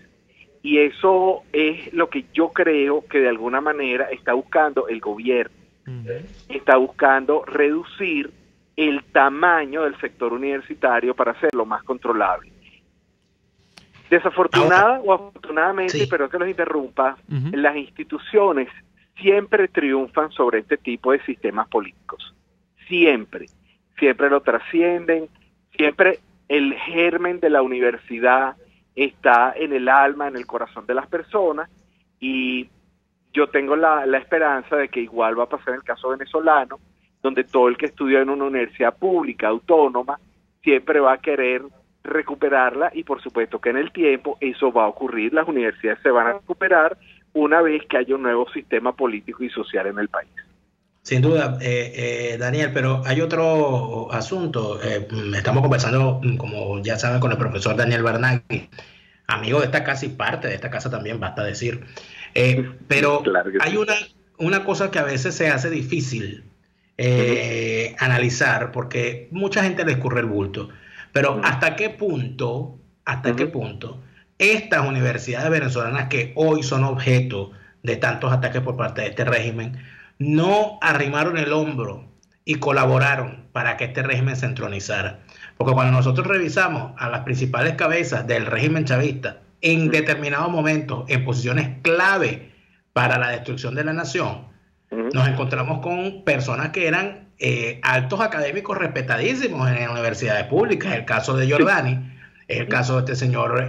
G: Y eso es lo que yo creo que de alguna manera está buscando el gobierno. Está buscando reducir el tamaño del sector universitario para hacerlo más controlable. Desafortunada o afortunadamente, sí, pero que los interrumpa, las instituciones siempre triunfan sobre este tipo de sistemas políticos. Siempre lo trascienden, siempre el germen de la universidad está en el alma, en el corazón de las personas, y yo tengo la esperanza de que igual va a pasar en el caso venezolano, donde todo el que estudia en una universidad pública, autónoma, siempre va a querer recuperarla, y por supuesto que en el tiempo eso va a ocurrir. Las universidades se van a recuperar una vez que haya un nuevo sistema político y social en el país.
C: Sin duda, Daniel, pero hay otro asunto. Estamos conversando, como ya saben, con el profesor Daniel Bernaghi, amigo de esta casa y parte de esta casa también, basta decir. Pero claro que hay sí, una cosa que a veces se hace difícil analizar, porque mucha gente le escurre el bulto. Pero ¿hasta qué punto estas universidades venezolanas que hoy son objeto de tantos ataques por parte de este régimen no arrimaron el hombro y colaboraron para que este régimen se entronizara? Porque cuando nosotros revisamos a las principales cabezas del régimen chavista en determinados momentos, en posiciones clave para la destrucción de la nación, nos encontramos con personas que eran altos académicos respetadísimos en universidades públicas. El caso de Giordani, es el caso de este señor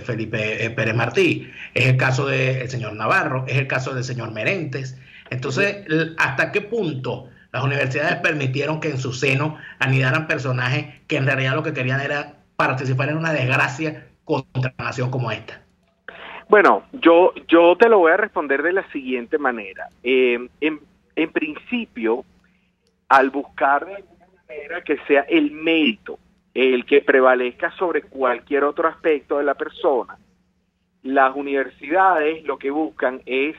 C: Felipe Pérez Martí, es el caso del señor Navarro, es el caso del señor Merentes. Entonces, ¿hasta qué punto las universidades permitieron que en su seno anidaran personajes que en realidad lo que querían era participar en una desgracia contra una nación como esta?
G: Bueno, yo te lo voy a responder de la siguiente manera. En principio, al buscar de alguna manera que sea el mérito el que prevalezca sobre cualquier otro aspecto de la persona, las universidades lo que buscan es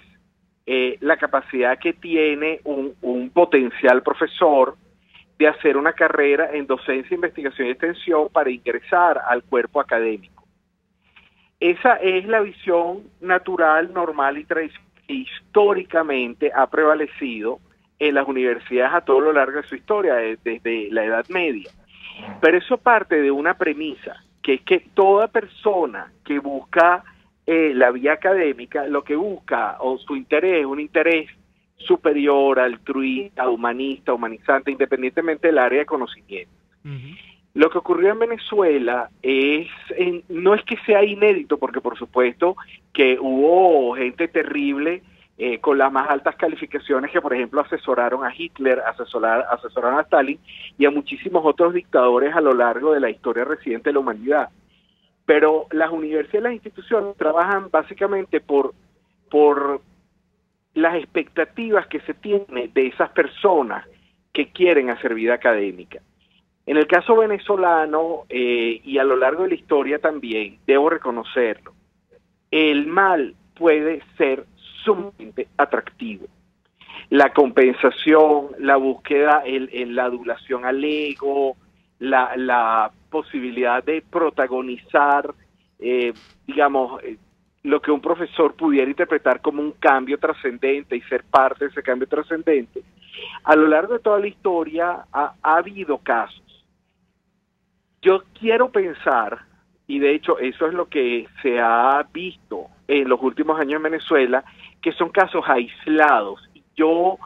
G: la capacidad que tiene un potencial profesor de hacer una carrera en docencia, investigación y extensión para ingresar al cuerpo académico. Esa es la visión natural, normal y tradicional que históricamente ha prevalecido en las universidades a todo lo largo de su historia, desde la Edad Media. Pero eso parte de una premisa, que es que toda persona que busca la vía académica, lo que busca, o su interés, un interés superior, altruista, humanista, humanizante, independientemente del área de conocimiento. Uh-huh. Lo que ocurrió en Venezuela no es que sea inédito, porque por supuesto que hubo gente terrible con las más altas calificaciones que, por ejemplo, asesoraron a Hitler, asesoraron a Stalin y a muchísimos otros dictadores a lo largo de la historia reciente de la humanidad. Pero las universidades y las instituciones trabajan básicamente por las expectativas que se tienen de esas personas que quieren hacer vida académica. En el caso venezolano, y a lo largo de la historia también, debo reconocerlo, el mal puede ser sumamente atractivo. La compensación, la búsqueda, la adulación al ego, la posibilidad de protagonizar, lo que un profesor pudiera interpretar como un cambio trascendente y ser parte de ese cambio trascendente. A lo largo de toda la historia ha habido casos. Yo quiero pensar, y de hecho eso es lo que se ha visto en los últimos años en Venezuela, que son casos aislados. Yo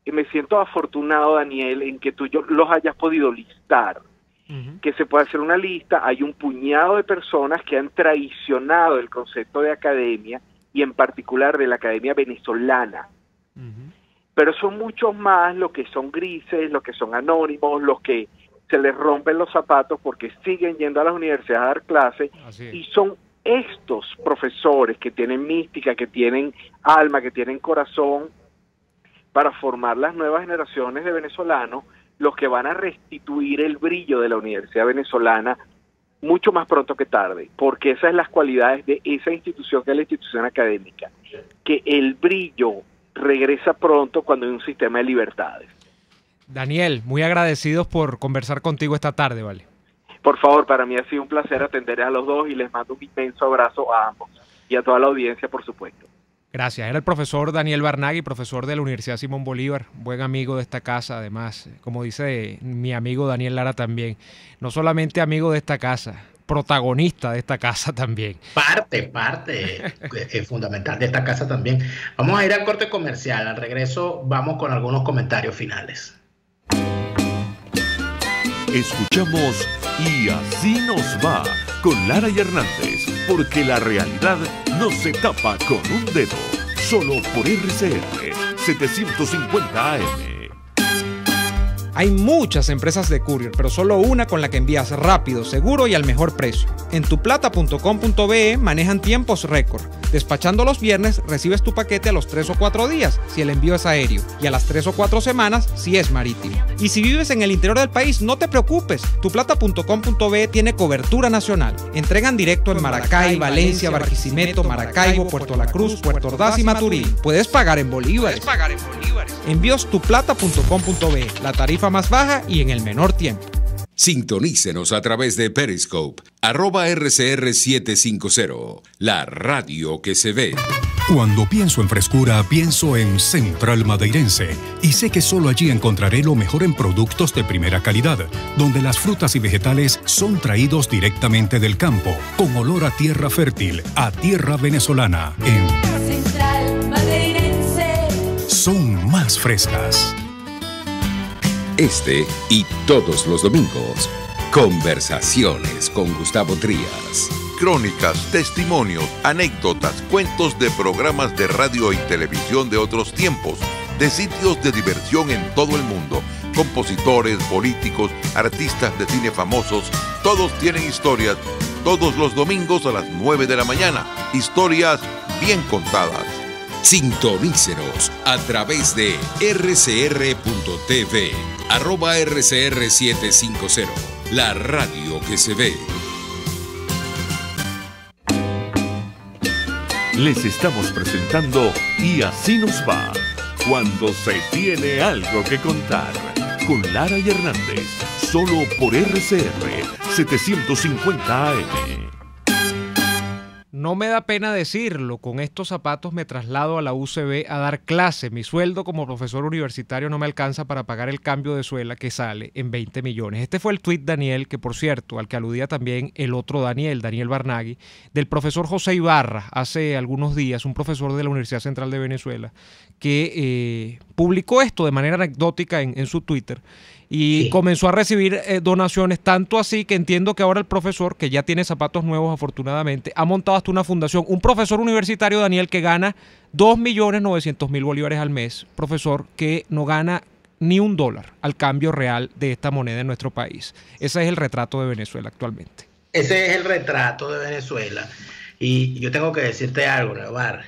G: me siento afortunado, Daniel, en que tú los hayas podido listar. Uh-huh. Que se puede hacer una lista. Hay un puñado de personas que han traicionado el concepto de academia, y en particular de la academia venezolana. Uh-huh. Pero son muchos más los que son grises, los que son anónimos, los que se les rompen los zapatos porque siguen yendo a las universidades a dar clases, y son estos profesores que tienen mística, que tienen alma, que tienen corazón, para formar las nuevas generaciones de venezolanos, los que van a restituir el brillo de la universidad venezolana mucho más pronto que tarde, porque esas son las cualidades de esa institución, que es la institución académica, que el brillo regresa pronto cuando hay un sistema de libertades.
B: Daniel, muy agradecidos por conversar contigo esta tarde, ¿vale?
G: Por favor, para mí ha sido un placer atender a los dos y les mando un inmenso abrazo a ambos y a toda la audiencia, por supuesto.
B: Gracias. Era el profesor Daniel Barnaghi, profesor de la Universidad Simón Bolívar, buen amigo de esta casa, además, como dice mi amigo Daniel Lara también, no solamente amigo de esta casa, protagonista de esta casa también.
C: Parte fundamental de esta casa también. Vamos a ir al corte comercial. Al regreso vamos con algunos comentarios finales.
A: Escuchamos Y Así Nos Va con Lara y Hernández, porque la realidad no se tapa con un dedo. Solo por RCR 750 AM.
D: Hay muchas empresas de courier, pero solo una con la que envías rápido, seguro y al mejor precio. En tuplata.com.be manejan tiempos récord. Despachando los viernes, recibes tu paquete a los 3 o 4 días, si el envío es aéreo, y a las 3 o 4 semanas, si es marítimo. Y si vives en el interior del país, no te preocupes. Tuplata.com.be tiene cobertura nacional. Entregan directo en Maracay, Valencia, Barquisimeto, Maracaibo, Puerto La Cruz, Puerto Ordaz y Maturín. Puedes pagar en bolívares. Envíos tuplata.com.be, la tarifa más baja y en el menor tiempo.
H: Sintonícenos a través de Periscope, @RCR750, la radio que se ve.
I: Cuando pienso en frescura, pienso en Central Madeirense. Y sé que solo allí encontraré lo mejor en productos de primera calidad, donde las frutas y vegetales son traídos directamente del campo, con olor a tierra fértil, a tierra venezolana. En Central Madeirense son más frescas.
H: Este y todos los domingos, Conversaciones con Gustavo Trías.
A: Crónicas, testimonios, anécdotas, cuentos de programas de radio y televisión de otros tiempos, de sitios de diversión en todo el mundo, compositores, políticos, artistas de cine famosos, todos tienen historias, todos los domingos a las 9 de la mañana, historias bien contadas.
H: Sintonícenos a través de rcr.tv, @RCR750, la radio que se ve.
A: Les estamos presentando Y Así Nos Va, cuando se tiene algo que contar. con Lara y Hernández, solo por RCR 750 AM.
B: No me da pena decirlo, con estos zapatos me traslado a la UCB a dar clase. Mi sueldo como profesor universitario no me alcanza para pagar el cambio de suela que sale en 20 millones. Este fue el tuit, Daniel, que por cierto, al que aludía también el otro Daniel Barnaghi, del profesor José Ibarra, hace algunos días, un profesor de la Universidad Central de Venezuela, que publicó esto de manera anecdótica en su Twitter. Y comenzó a recibir donaciones, tanto así que entiendo que ahora el profesor, que ya tiene zapatos nuevos afortunadamente, ha montado hasta una fundación. Un profesor universitario, Daniel, que gana 2.900.000 bolívares al mes. Profesor que no gana ni $1 al cambio real de esta moneda en nuestro país. Ese es el retrato de Venezuela actualmente.
C: Ese es el retrato de Venezuela. Y yo tengo que decirte algo, Neomar.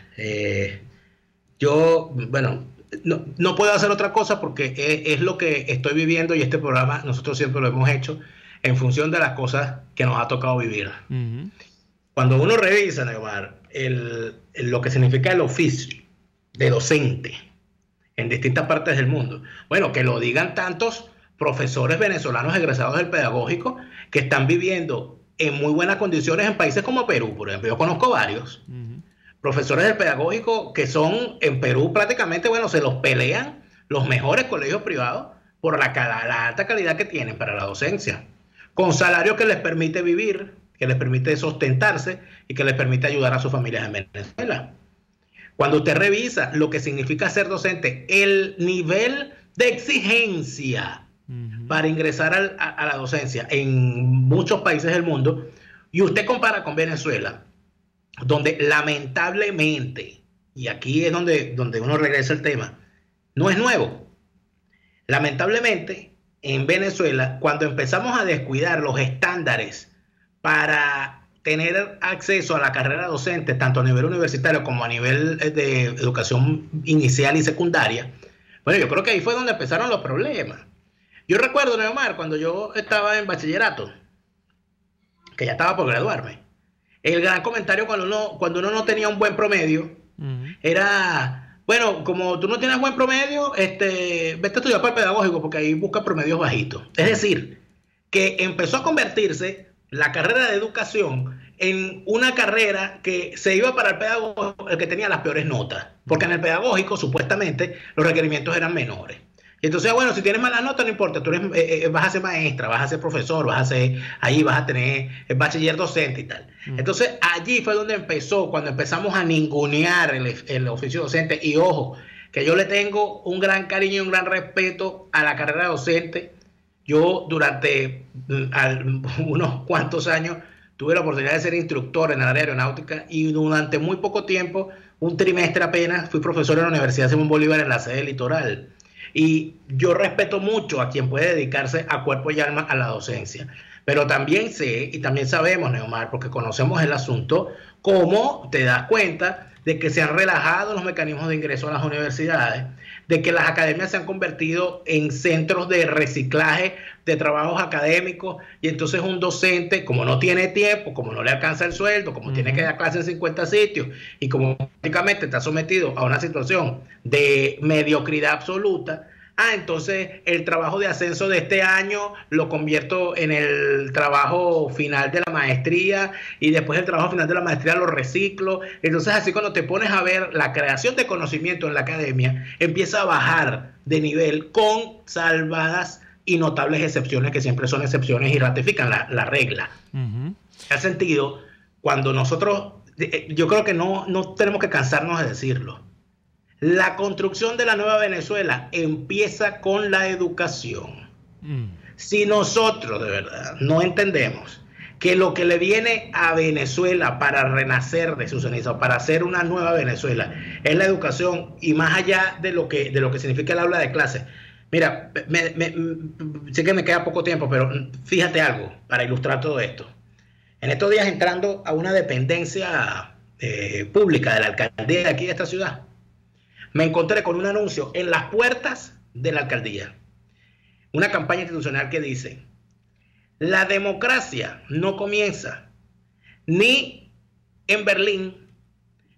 C: No puedo hacer otra cosa porque es lo que estoy viviendo, y este programa nosotros siempre lo hemos hecho en función de las cosas que nos ha tocado vivir. Uh-huh. Cuando uno revisa, Neomar, lo que significa el oficio de docente en distintas partes del mundo, bueno, que lo digan tantos profesores venezolanos egresados del pedagógico que están viviendo en muy buenas condiciones en países como Perú, por ejemplo. Yo conozco varios. Uh-huh. Profesores del pedagógico que son en Perú prácticamente, se los pelean los mejores colegios privados por la alta calidad que tienen para la docencia, con salarios que les permite vivir, que les permite sustentarse y que les permite ayudar a sus familias en Venezuela. Cuando usted revisa lo que significa ser docente, el nivel de exigencia para ingresar a la docencia en muchos países del mundo, y usted compara con Venezuela, donde lamentablemente, y aquí es donde uno regresa al tema, no es nuevo. Lamentablemente, en Venezuela, cuando empezamos a descuidar los estándares para tener acceso a la carrera docente, tanto a nivel universitario como a nivel de educación inicial y secundaria, yo creo que ahí fue donde empezaron los problemas. Yo recuerdo, Neomar, cuando yo estaba en bachillerato, que ya estaba por graduarme, el gran comentario cuando uno no tenía un buen promedio, era, como tú no tienes buen promedio, vete a estudiar para el pedagógico porque ahí busca promedios bajitos. Es decir, que empezó a convertirse la carrera de educación en una carrera que se iba para el pedagógico el que tenía las peores notas, porque en el pedagógico supuestamente los requerimientos eran menores. Entonces, si tienes malas notas, no importa, tú vas a ser maestra, vas a ser profesor, vas a tener el bachiller docente y tal. Entonces, allí fue donde empezó, cuando empezamos a ningunear el oficio docente. Y ojo, que yo le tengo un gran cariño y un gran respeto a la carrera docente. Yo durante unos cuantos años tuve la oportunidad de ser instructor en el área aeronáutica, y durante muy poco tiempo, un trimestre apenas, fui profesor en la Universidad Simón Bolívar en la sede Litoral. Y yo respeto mucho a quien puede dedicarse a cuerpo y alma a la docencia. Pero también sé y también sabemos, Neomar, porque conocemos el asunto, cómo te das cuenta de que se han relajado los mecanismos de ingreso a las universidades, de que las academias se han convertido en centros de reciclaje de trabajos académicos, y entonces un docente, como no tiene tiempo, como no le alcanza el sueldo, como tiene que dar clases en 50 sitios, y como prácticamente está sometido a una situación de mediocridad absoluta, entonces el trabajo de ascenso de este año lo convierto en el trabajo final de la maestría, y después el trabajo final de la maestría lo reciclo. Entonces, así cuando te pones a ver la creación de conocimiento en la academia, empieza a bajar de nivel, con salvadas y notables excepciones, que siempre son excepciones y ratifican la regla. En ese sentido, cuando nosotros, yo creo que no tenemos que cansarnos de decirlo, la construcción de la nueva Venezuela empieza con la educación. Si nosotros de verdad no entendemos que lo que le viene a Venezuela para renacer de sus cenizas, para hacer una nueva Venezuela, es la educación, y más allá de lo que significa el aula de clase. Mira, sé que me queda poco tiempo, pero fíjate algo para ilustrar todo esto. En estos días, entrando a una dependencia pública de la alcaldía de aquí de esta ciudad, me encontré con un anuncio en las puertas de la alcaldía. Una campaña institucional que dice: la democracia no comienza ni en Berlín,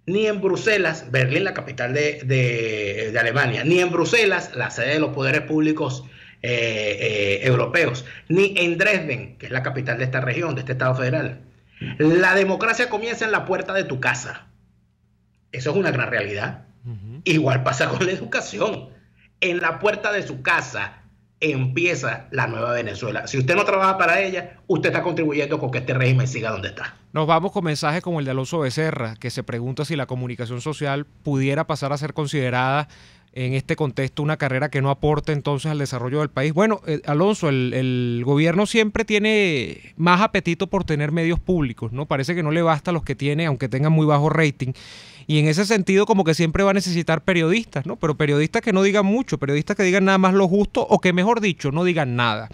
C: ni en Bruselas, Berlín la capital de Alemania, ni en Bruselas, la sede de los poderes públicos europeos, ni en Dresden, que es la capital de esta región, de este Estado federal. La democracia comienza en la puerta de tu casa. Eso es una gran realidad. Igual pasa con la educación. En la puerta de su casa empieza la nueva Venezuela. Si usted no trabaja para ella, usted está contribuyendo con que este régimen siga donde está.
B: Nos vamos con mensajes como el de Alonso Becerra, que se pregunta si la comunicación social pudiera pasar a ser considerada en este contexto una carrera que no aporte entonces al desarrollo del país. Bueno, Alonso, el gobierno siempre tiene más apetito por tener medios públicos, ¿no? Parece que no le basta a los que tiene, aunque tengan muy bajo rating. Y en ese sentido como que siempre va a necesitar periodistas, ¿no? Pero periodistas que no digan mucho, periodistas que digan nada más lo justo o que, mejor dicho, no digan nada.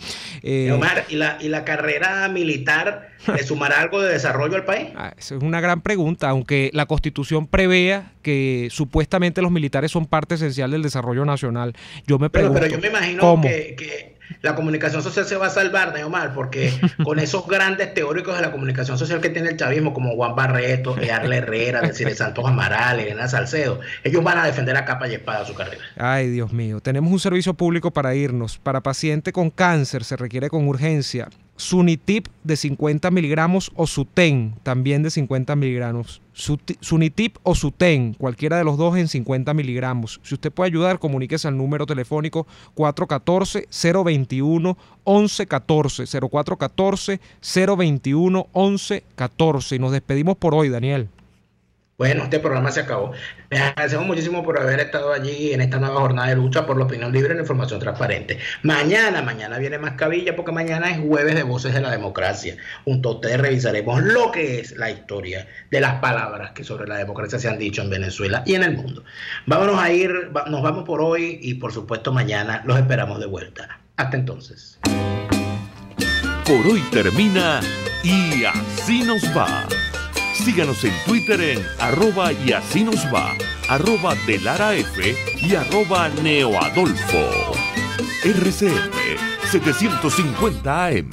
C: Omar, ¿y la carrera militar le sumará algo de desarrollo al país?
B: Esa es una gran pregunta, aunque la Constitución prevea que supuestamente los militares son parte esencial del desarrollo nacional. Yo me pregunto,
C: pero yo me imagino
B: ¿cómo?
C: Que la comunicación social se va a salvar, Omar, porque con esos grandes teóricos de la comunicación social que tiene el chavismo, como Juan Barreto, Arle Herrera, Desiree Santos Amaral, Elena Salcedo, ellos van a defender a capa y espada su carrera.
B: Ay, Dios mío, tenemos un servicio público para irnos. Para paciente con cáncer se requiere con urgencia Sunitip de 50 miligramos o Suten, también de 50 miligramos. Sunitip o Suten, cualquiera de los dos en 50 miligramos. Si usted puede ayudar, comuníquese al número telefónico 414-021-1114, 414-021-1114. Y nos despedimos por hoy, Daniel.
C: Bueno, este programa se acabó. Les agradecemos muchísimo por haber estado allí en esta nueva jornada de lucha por la opinión libre y la información transparente. Mañana viene Mascavilla, porque mañana es jueves de Voces de la Democracia. Junto a ustedes revisaremos lo que es la historia de las palabras que sobre la democracia se han dicho en Venezuela y en el mundo. Nos vamos por hoy y por supuesto mañana los esperamos de vuelta. Hasta entonces.
A: Por hoy termina Y Así Nos Va. Síganos en Twitter en @YASINOSVA, @DeLaraF y @NeoAdolfo. RCF 750 AM.